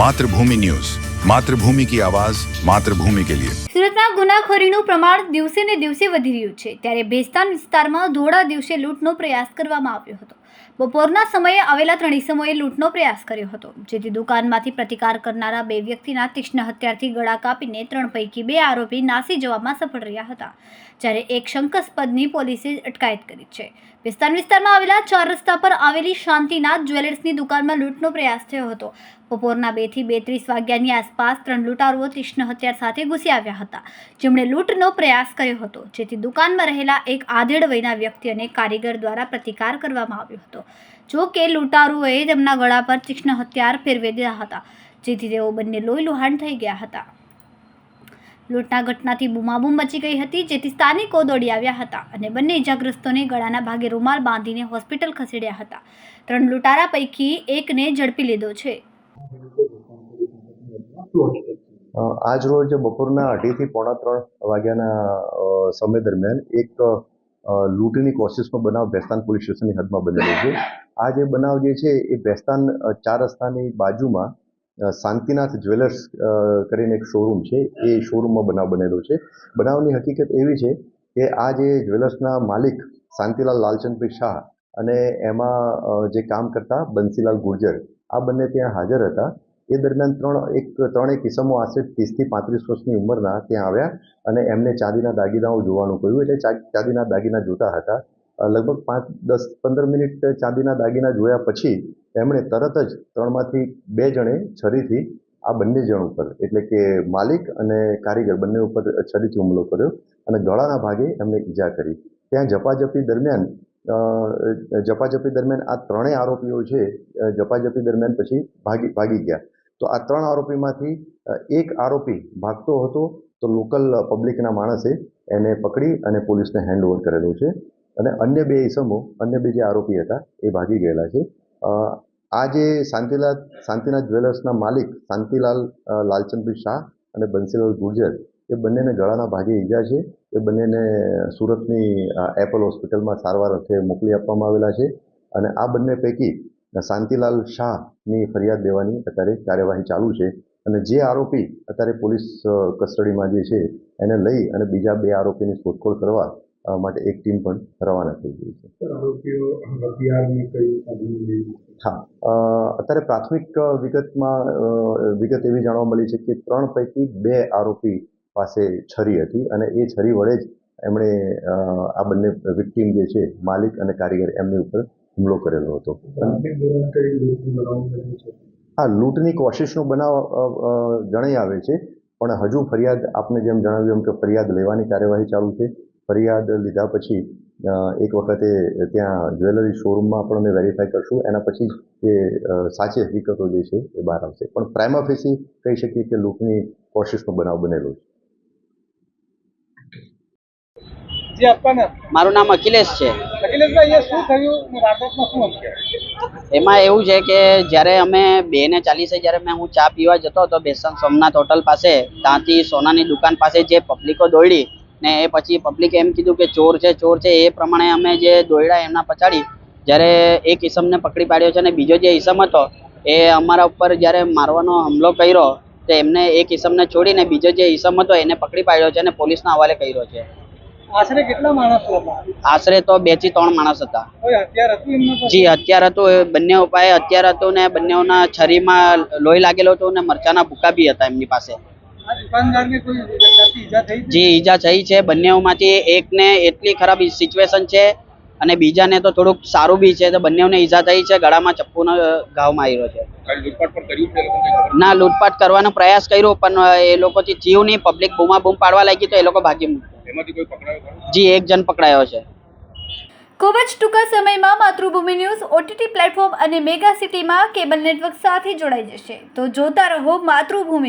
मातृभूमि न्यूज, मातृभूमि की आवाज, मातृभूमि के लिए। સુરતમાં ગુનાખોરીનું પ્રમાણ દિવસે ને દિવસે વધી રહ્યું છે, ત્યારે ભેસ્તાન વિસ્તારમાં ધોળા દિવસે લૂંટનો પ્રયાસ કરવામાં આવ્યો હતો. બપોરના સમયે આવેલા 3 ઇસમોએ લૂંટનો પ્રયાસ કર્યો હતો, જેથી દુકાનમાંથી પ્રતિકાર કરનારા 2 વ્યક્તિના તીક્ષ્ણ હથિયારથી ગળા કાપીને 3 પૈકી 2 આરોપી નાસી જવામાં સફળ રહ્યા હતા, જ્યારે એક શંકાસ્પદની પોલીસે અટકાયત કરી છે. ભેસ્તાન વિસ્તારમાં આવેલા 4 રસ્તા પર આવેલી શાંતિનાથ જ્વેલર્સની દુકાનમાં લૂંટનો પ્રયાસ થયો હતો. બપોરના 2 થી 2:30 વાગ્યાની આસપાસ 3 લૂંટારુઓ તીક્ષ્ણ હથિયાર સાથે ઘૂસી આવ્યા હતા, જેમણે લૂંટનો પ્રયાસ કર્યો હતો, જેથી દુકાનમાં રહેલા એક આધેડ વયના વ્યક્તિ અને કારીગર દ્વારા પ્રતિકાર કરવામાં આવ્યો હતો. જો કે લૂંટારુઓએ તેમના ગળા પર તીક્ષ્ણ હથિયાર ફેરવી દીધા હતા, જેથી તેઓ બંને લોહી લુહાણ થઈ ગયા હતા. લૂંટના ઘટનાથી બૂમાબૂમ મચી ગઈ હતી, જેથી સ્થાનિકો દોડી આવ્યા હતા અને બંને ઇજાગ્રસ્તોને ગળાના ભાગે રૂમાલ બાંધીને હોસ્પિટલ ખસેડ્યા હતા. 3 લૂંટારા પૈકી એકને ઝડપી લીધો છે. આજ રોજ બપોરના 2:30 થી 2:45 વાગ્યાના સમય દરમિયાન એક લૂંટની કોશિશનો બનાવ ભેસ્તાન પોલીસ સ્ટેશનની હદમાં બનેલો છે. આ જે બનાવ જે છે એ ભેસ્તાન 4 રસ્તાની બાજુમાં શાંતિનાથ જ્વેલર્સ કરીને એક શોરૂમ છે, એ શોરૂમમાં બનાવ બનેલો છે. બનાવની હકીકત એવી છે કે આ જે જ્વેલર્સના માલિક શાંતિલાલ લાલચંદભાઈ શાહ અને એમાં જે કામ કરતા બંસીલાલ ગુર્જર, આ બંને ત્યાં હાજર હતા. એ દરમિયાન ત્રણેક કિસ્સામાં આશરે 30 થી 35 વર્ષની ઉંમરના ત્યાં આવ્યા અને એમને ચાંદીના દાગીનાઓ જોવાનું કહ્યું. એટલે ચાંદીના દાગીના જોતા હતા. લગભગ 5-10-15 મિનિટ ચાંદીના દાગીના જોયા પછી એમણે તરત જ 3માંથી 2 જણે છરીથી આ બંને જણ ઉપર, એટલે કે માલિક અને કારીગર બંને ઉપર છરીથી હુમલો કર્યો અને ગળાના ભાગે એમને ઈજા કરી. ત્યાં ઝપાઝપી દરમિયાન આ 3 આરોપીઓ છે, ઝપાઝપી દરમિયાન પછી ભાગી ગયા. તો આ 3 આરોપીમાંથી એક આરોપી ભાગતો હતો, તો લોકલ પબ્લિકના માણસે એને પકડી અને પોલીસને હેન્ડઓવર કરેલો છે અને અન્ય 2 ઇસમો, અન્ય 2 જે આરોપી હતા એ ભાગી ગયેલા છે. આ જે શાંતિનાથ જ્વેલર્સના માલિક શાંતિલાલ લાલચંદભાઈ શાહ અને બંસીલાલ ગુર્જર, એ બંનેને ગળાના ભાગે ઈજા છે. એ બંનેને સુરતની એપલ હોસ્પિટલમાં સારવાર અર્થે મોકલી આપવામાં આવેલા છે અને આ બંને પૈકી શાંતિલાલ શાહની ફરિયાદ લેવાની અત્યારે કાર્યવાહી ચાલુ છે અને જે આરોપી અત્યારે પોલીસ કસ્ટડીમાં જે છે એને લઈ અને બીજા 2 આરોપીની શોધખોળ કરવા માટે એક ટીમ પણ રવાના થઈ ગઈ છે. હા, અત્યારે પ્રાથમિક વિગત એવી જાણવા મળી છે કે 3 પૈકી 2 આરોપી પાસે છરી હતી અને એ છરી વડે જ એમણે આ બંને વિક્ટીમ જે છે માલિક અને કારીગર એમની ઉપર હુમલો કરેલો હતો. હા, લૂંટની કોશિશનો બનાવ જણાઈ આવે છે, પણ હજુ ફરિયાદ, આપને જેમ જણાવ્યું એમ કે ફરિયાદ લેવાની કાર્યવાહી ચાલુ છે. ફરિયાદ લીધા પછી એક વખતે ત્યાં જ્વેલરી શોરૂમમાં પણ અમે વેરીફાઈ કરશું. એના પછી જે સાચી હકીકતો જે છે એ બહાર આવશે, પણ પ્રાઇમા ફેસી કહી શકીએ કે લૂંટની કોશિશનો બનાવ બનેલો છે. મારું નામ અખિલેશ છે. એમાં એવું છે કે જ્યારે અમે 2:40 જ્યારે હું ચા પીવા જતો હતો ભેસ્તાન સોમનાથ હોટલ પાસે, ત્યાંથી સોનાની દુકાન પાસે જે પબ્લિકો દોડી ને એ પછી પબ્લિકે એમ કીધું કે ચોર છે, એ પ્રમાણે અમે જે દોડ્યા એમના પછાડી જ્યારે એક ઈસમને પકડી પાડ્યો છે અને બીજો જે ઈસમ હતો એ અમારા ઉપર જ્યારે મારવાનો હુમલો કર્યો તો એમને એક ઈસમને છોડીને બીજો જે ઈસમ હતો એને પકડી પાડ્યો છે અને પોલીસના હવાલે કર્યો છે. આશરે કેટલા માણસો હતા? આશરે તો 2 થી 3 માણસ હતા. જી, હથિયાર હતું. બંને પાસે હથિયાર હતું ને બંનેઓના છરીમાં લોહી લાગેલો હતો ને મરચાના ભૂકા બી હતા એમની પાસે. જી, ઈજા થઈ છે. બંનેઓમાંથી એકને એટલી ખરાબ સિચ્યુએશન છે અને બીજાને તો થોડુંક સારું બી છે. તો બંનેઓને ઈજા થઈ છે. ગળામાં ચપ્પુનો ઘાવ માર્યો છે. ના, લૂંટપાટ કરવાનો પ્રયાસ કર્યો પણ એ લોકોથી થયું નહીં. પબ્લિક બૂમાબૂમ પાડવા લાગી તો એ લોકો ભાગી મૂક્યા. જી, એક જણ પકડાયો છે. ખૂબ જ ટૂંકા સમયમાં માતૃભૂમિ ન્યૂઝ OTT પ્લેટફોર્મ અને મેગા સિટીમાં કેબલ નેટવર્ક સાથે જોડાઈ જશે, તો જોતા રહો માતૃભૂમિ.